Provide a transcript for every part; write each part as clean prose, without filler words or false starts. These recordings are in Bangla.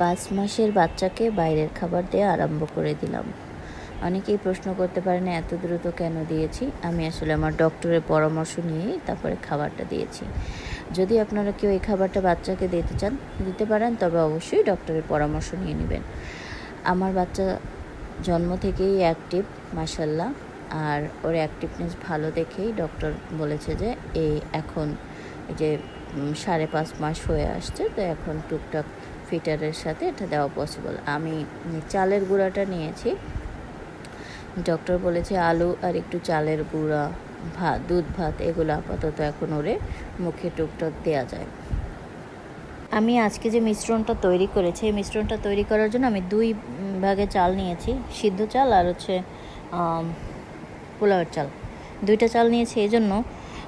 5 মাসের বাচ্চাকে বাইরের খাবার দিয়ে আরম্ভ করে দিলাম। অনেকেই প্রশ্ন করতে পারেন এত দ্রুত কেন দিয়েছি। আমি আসলে আমার ডক্টরের পরামর্শ নিয়েই তারপরে খাবারটা দিয়েছি। যদি আপনারা কেউ এই খাবারটা বাচ্চাকে দিতে চান দিতে পারেন, তবে অবশ্যই ডক্টরের পরামর্শ নিয়ে নেবেন। আমার বাচ্চা জন্ম থেকেই অ্যাক্টিভ মাশাআল্লাহ, আর ওর অ্যাক্টিভনেস ভালো দেখেই ডক্টর বলেছে যে এখন যে 5.5 মাস হয়ে আসছে, তো এখন টুকটাক ফিটারের সাথে এটা দেওয়া পসিবল। আমি চালের গুঁড়াটা নিয়েছি। ডক্টর বলেছে আলু আর একটু চালের গুঁড়া, ভাত, দুধ ভাত এগুলো আপাতত এখন ওরে মুখে টুকটাক দেওয়া যায়। আমি আজকে যে মিশ্রণটা তৈরি করেছি, এই মিশ্রণটা তৈরি করার জন্য আমি 2 ভাগে চাল নিয়েছি, সিদ্ধ চাল আর হচ্ছে পোলাওয়ের চাল। 2টা চাল নিয়েছি এই জন্য,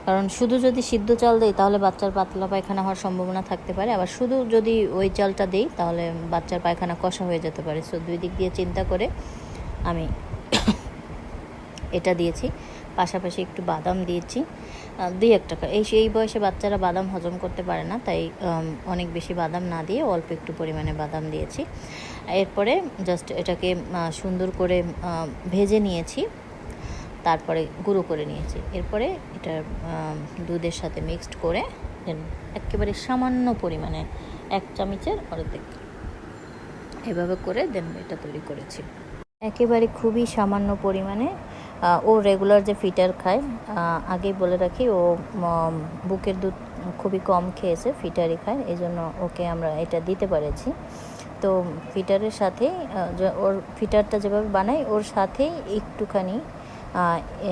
কারণ শুধু যদি সিদ্ধ চাল দিই তাহলে বাচ্চার পাতলা পায়খানা হওয়ার সম্ভাবনা থাকতে পারে, আবার শুধু যদি ওই চালটা দিই তাহলে বাচ্চার পায়খানা কষা হয়ে যেতে পারে। সো 2 দিক দিয়ে চিন্তা করে আমি এটা দিয়েছি। পাশাপাশি একটু বাদাম দিয়েছি, 2-1 টাকা। এই বয়সে বাচ্চারা বাদাম হজম করতে পারে না, তাই অনেক বেশি বাদাম না দিয়ে অল্প একটু পরিমাণে বাদাম দিয়েছি। এরপরে জাস্ট এটাকে সুন্দর করে ভেজে নিয়েছি, তারপরে গুঁড়ো করে নিয়েছি। এরপরে এটা দুধের সাথে মিক্সড করে দেন একেবারে সামান্য পরিমাণে 1 চামচের অর্ধেক এভাবে করে দেন এটা তৈরি করেছি। একেবারে খুবই সামান্য পরিমাণে। ও রেগুলার যে ফিটার খায়, আগেই বলে রাখি, ও বুকের দুধ খুবই কম খেয়েছে, ফিটারই খায়, এই জন্য ওকে আমরা এটা দিতে পেরেছি। তো ফিটারের সাথেই ওর ফিটারটা যেভাবে বানাই ওর সাথেই একটুখানি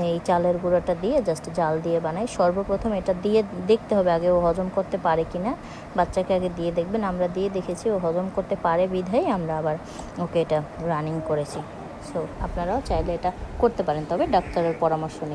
এই চালের গুঁড়োটা দিয়ে জাস্ট জাল দিয়ে বানাই। সর্বপ্রথম এটা দিয়ে দেখতে হবে আগে ও হজম করতে পারে কি না, বাচ্চাকে আগে দিয়ে দেখবেন। আমরা দিয়ে দেখেছি ও হজম করতে পারে বিধায় আমরা আবার ওকে এটা রানিং করেছি। সো আপনারাও চাইলে এটা করতে পারেন, তবে ডাক্তারের পরামর্শ নিয়ে।